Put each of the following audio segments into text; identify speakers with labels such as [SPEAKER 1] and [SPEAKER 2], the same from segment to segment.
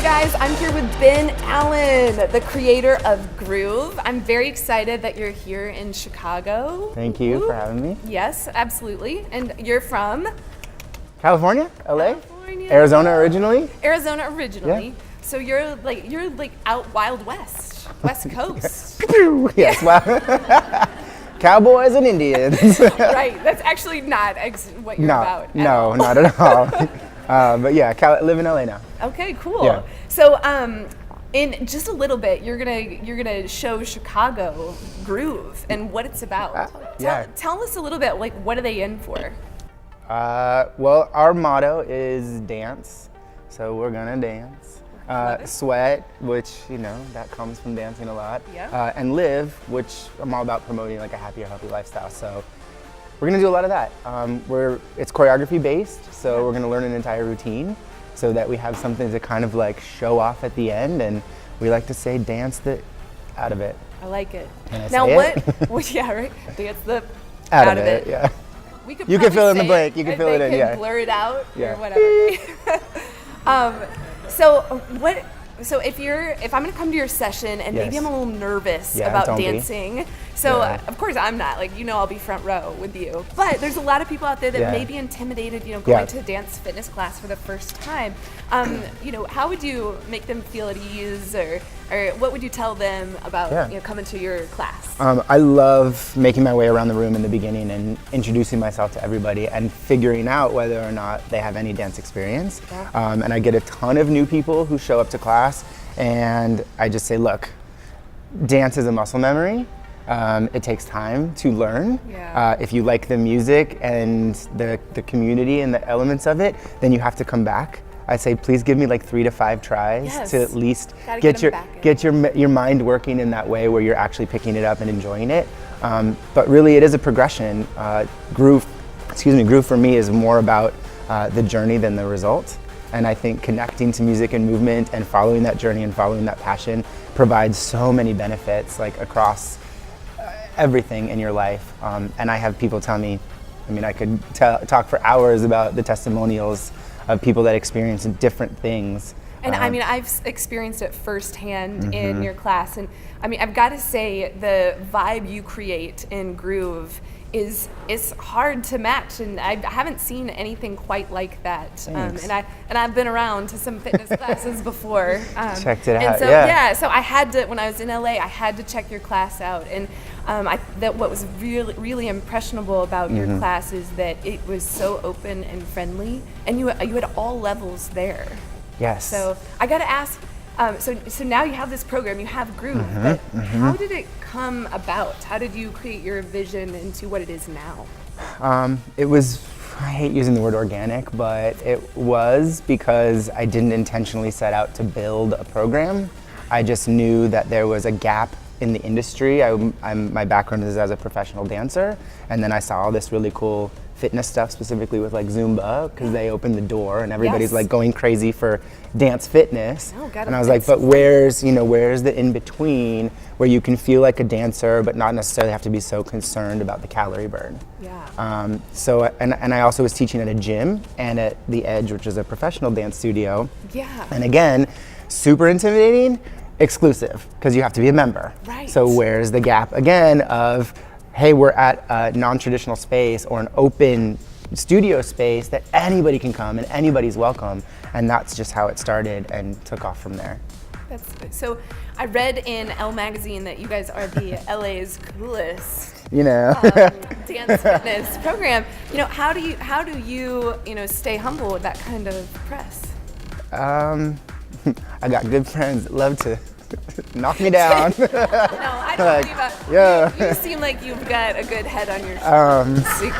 [SPEAKER 1] guys, I'm here with Ben Allen, the creator of Groove. I'm very excited that you're here in Chicago.
[SPEAKER 2] Thank you for having me.
[SPEAKER 1] Yes, absolutely. And you're from?
[SPEAKER 2] California, LA,
[SPEAKER 1] California.
[SPEAKER 2] Arizona originally.
[SPEAKER 1] Arizona originally.
[SPEAKER 2] Yeah.
[SPEAKER 1] So you're like out Wild West, West Coast.
[SPEAKER 2] Yes, wow. Cowboys and Indians.
[SPEAKER 1] Right, that's actually not what you're about.
[SPEAKER 2] No, not at all. But yeah, live in LA now.
[SPEAKER 1] Okay, cool.
[SPEAKER 2] Yeah.
[SPEAKER 1] So in just a little bit, you're gonna show Chicago Groove and what it's about. Tell us a little bit, like, what are they in for?
[SPEAKER 2] Well, our motto is dance, so we're gonna dance. Sweat, which, you know, that comes from dancing a lot.
[SPEAKER 1] Yeah.
[SPEAKER 2] And live, which I'm all about promoting, like a happier, healthy lifestyle. So we're gonna do a lot of that. It's choreography based, so we're gonna learn an entire routine so that we have something to kind of like show off at the end, and we like to say dance the out of it.
[SPEAKER 1] I like it.
[SPEAKER 2] Can I
[SPEAKER 1] now
[SPEAKER 2] say
[SPEAKER 1] what? Yeah, right. Dance the
[SPEAKER 2] out of it. Yeah.
[SPEAKER 1] We could
[SPEAKER 2] you can fill in the
[SPEAKER 1] say
[SPEAKER 2] blank. You can fill it in. Yeah.
[SPEAKER 1] Blur it out
[SPEAKER 2] Yeah.
[SPEAKER 1] or whatever. So if I'm gonna come to your session and maybe I'm a little nervous about dancing. So of course I'm not, like, I'll be front row with you. But there's a lot of people out there that may be intimidated, going to a dance fitness class for the first time. How would you make them feel at ease, or what would you tell them about coming to your class?
[SPEAKER 2] I love making my way around the room in the beginning and introducing myself to everybody and figuring out whether or not they have any dance experience. And I get a ton of new people who show up to class, and I just say, look, dance is a muscle memory. It takes time to learn. If you like the music and the community and the elements of it, then you have to come back. I say, please give me like 3 to 5 tries to at least get your mind working in that way where you're actually picking it up and enjoying it. But really, it is a progression. Groove for me is more about the journey than the result. And I think connecting to music and movement and following that journey and following that passion provides so many benefits, like across everything in your life. And I have people tell me, I could talk for hours about the testimonials of people that experience different things.
[SPEAKER 1] And I've experienced it firsthand in your class. And I've got to say, the vibe you create in Groove is hard to match, and I haven't seen anything quite like that. And I've been around to some fitness classes before.
[SPEAKER 2] Checked it out.
[SPEAKER 1] And so I had to, when I was in LA, I had to check your class out. And what was really, really impressionable about your class is that it was so open and friendly, and you had all levels there.
[SPEAKER 2] Yes.
[SPEAKER 1] So I got to ask. So now you have this program, you have Groove, but how did it come about? How did you create your vision into what it is now?
[SPEAKER 2] It was, I hate using the word organic, but it was because I didn't intentionally set out to build a program. I just knew that there was a gap in the industry. My background is as a professional dancer, and then I saw all this really cool fitness stuff, specifically with like Zumba, because they opened the door and everybody's like going crazy for dance fitness. And I was like, but where's the in between where you can feel like a dancer but not necessarily have to be so concerned about the calorie burn? So I also was teaching at a gym and at The Edge, which is a professional dance studio. And again, super intimidating, exclusive, because you have to be a member. So where's the gap again of, hey, we're at a non-traditional space or an open studio space that anybody can come and anybody's welcome, and that's just how it started and took off from there.
[SPEAKER 1] That's good. So I read in Elle magazine that you guys are the LA's coolest dance fitness program. How do you stay humble with that kind of press? I got good friends that love to knock me down. No, I don't believe that. You seem like you've got a good head on your shoulders. It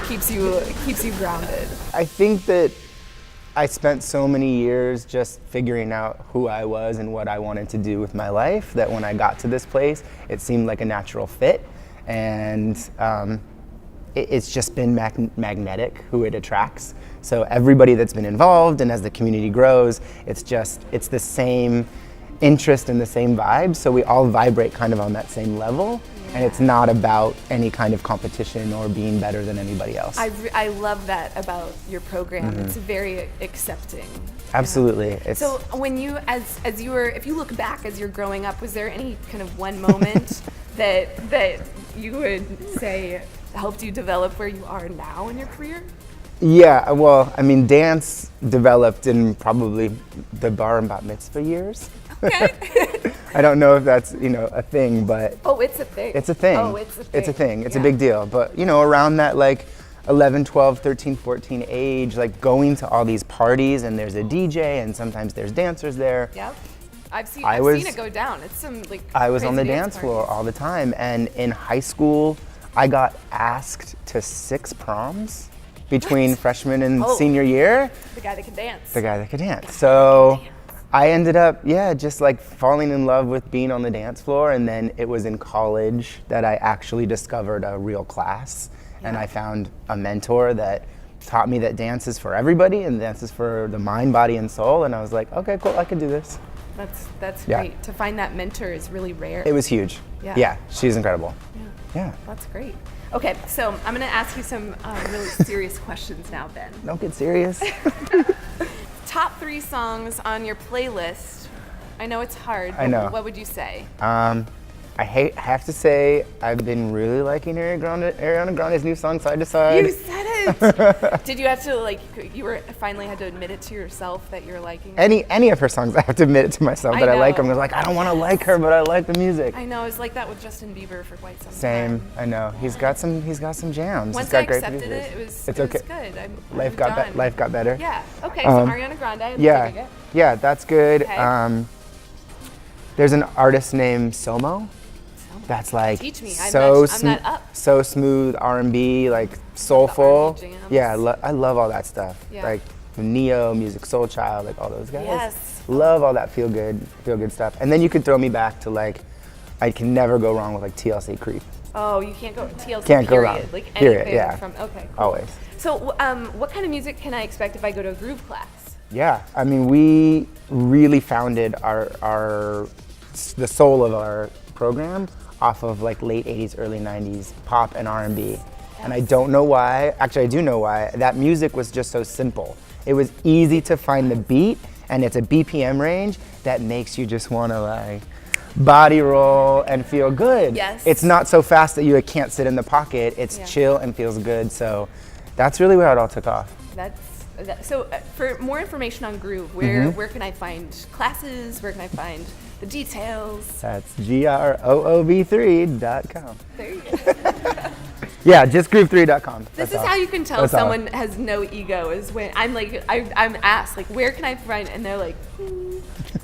[SPEAKER 1] keeps you grounded.
[SPEAKER 2] I think that I spent so many years just figuring out who I was and what I wanted to do with my life that when I got to this place, it seemed like a natural fit. And it's just been magnetic who it attracts. So everybody that's been involved, and as the community grows, it's the same interest and the same vibe, so we all vibrate kind of on that same level, and it's not about any kind of competition or being better than anybody else.
[SPEAKER 1] I love that about your program. It's very accepting.
[SPEAKER 2] Absolutely.
[SPEAKER 1] So when you, as you were, if you look back as you're growing up, was there any kind of one moment that you would say helped you develop where you are now in your career?
[SPEAKER 2] Yeah, well, I mean, dance developed in probably the bar and bat mitzvah years.
[SPEAKER 1] Okay.
[SPEAKER 2] I don't know if that's, a thing, but...
[SPEAKER 1] Oh, it's a thing.
[SPEAKER 2] It's a thing.
[SPEAKER 1] Oh, it's a thing.
[SPEAKER 2] It's a thing. It's a big deal. But, around that, 11, 12, 13, 14 age, going to all these parties, and there's a DJ, and sometimes there's dancers there.
[SPEAKER 1] Yep. I've seen it go down. It's some,
[SPEAKER 2] I was on the dance floor all the time, and in high school, I got asked to 6 proms. Between freshman and senior year.
[SPEAKER 1] The guy that can dance.
[SPEAKER 2] The guy that could dance. So I ended up, just falling in love with being on the dance floor. And then it was in college that I actually discovered a real class. Yeah. And I found a mentor that taught me that dance is for everybody and dance is for the mind, body, and soul. And I was like, okay, cool, I can do this.
[SPEAKER 1] That's great. To find that mentor is really rare.
[SPEAKER 2] It was huge. Yeah, she's incredible. Yeah.
[SPEAKER 1] That's great. Okay, so I'm going to ask you some really serious questions now, Ben.
[SPEAKER 2] Don't get serious.
[SPEAKER 1] Top 3 songs on your playlist. I know it's hard, but
[SPEAKER 2] I know.
[SPEAKER 1] What would you say?
[SPEAKER 2] I have to say, I've been really liking Ariana Grande's new song, Side to Side.
[SPEAKER 1] You said it! Did you have to, finally had to admit it to yourself that you're liking it?
[SPEAKER 2] Any of her songs, I have to admit it to myself that I like them. I was like, I don't want to like her, but I like the music.
[SPEAKER 1] I know, it's like that with Justin Bieber for quite some time.
[SPEAKER 2] Same, I know. He's got some jams.
[SPEAKER 1] Once
[SPEAKER 2] he's got
[SPEAKER 1] I
[SPEAKER 2] great
[SPEAKER 1] accepted
[SPEAKER 2] producers.
[SPEAKER 1] it, it was good.
[SPEAKER 2] Life got better.
[SPEAKER 1] Yeah, okay, so Ariana Grande.
[SPEAKER 2] Yeah, that's good.
[SPEAKER 1] Okay.
[SPEAKER 2] There's an artist named Somo. That's
[SPEAKER 1] Teach me. I'm not up.
[SPEAKER 2] So smooth, R&B, soulful.
[SPEAKER 1] The R&B jams.
[SPEAKER 2] Yeah, I love all that stuff.
[SPEAKER 1] Yeah.
[SPEAKER 2] Neo, Music Soul Child, all those guys.
[SPEAKER 1] Yes.
[SPEAKER 2] Love all that feel good stuff. And then you could throw me back to I can never go wrong with TLC Creep.
[SPEAKER 1] Oh, you can't go TLC.
[SPEAKER 2] Can't
[SPEAKER 1] period.
[SPEAKER 2] go wrong.
[SPEAKER 1] Anything
[SPEAKER 2] period, yeah.
[SPEAKER 1] from okay. Cool.
[SPEAKER 2] Always.
[SPEAKER 1] So, what kind of music can I expect if I go to a groove class?
[SPEAKER 2] Yeah, I mean, we really founded the soul of our program off of late 80s, early 90s pop and R&B. Yes. And I don't know why, actually I do know why, that music was just so simple. It was easy to find the beat, and it's a BPM range that makes you just want to body roll and feel good.
[SPEAKER 1] Yes.
[SPEAKER 2] It's not so fast that you can't sit in the pocket, it's chill and feels good, so that's really where it all took off.
[SPEAKER 1] So for more information on Groove, where can I find classes, where can I find the details?
[SPEAKER 2] That's GROOV3.com.
[SPEAKER 1] There you go.
[SPEAKER 2] Yeah, just GROOV3.com.
[SPEAKER 1] This is how you can tell someone has no ego, is when I'm I'm asked, where can I find, and they're like,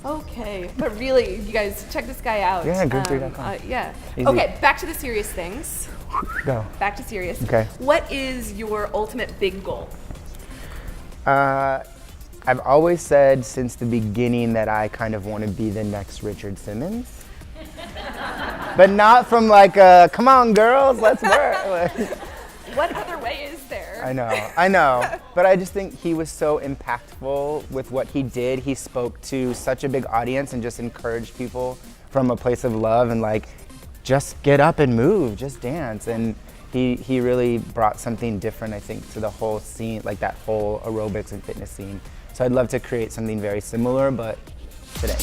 [SPEAKER 1] okay. But really, you guys, check this guy out.
[SPEAKER 2] Yeah, GROOV3.com.
[SPEAKER 1] Yeah.
[SPEAKER 2] Easy.
[SPEAKER 1] Okay, back to the serious things.
[SPEAKER 2] Go.
[SPEAKER 1] Back to serious.
[SPEAKER 2] Okay.
[SPEAKER 1] What is your ultimate big goal?
[SPEAKER 2] I've always said since the beginning that I kind of want to be the next Richard Simmons. But not from come on girls, let's work.
[SPEAKER 1] What other way is there?
[SPEAKER 2] I know. But I just think he was so impactful with what he did. He spoke to such a big audience and just encouraged people from a place of love and just get up and move, just dance. And he really brought something different, I think, to the whole scene, that whole aerobics and fitness scene. So I'd love to create something very similar, but today.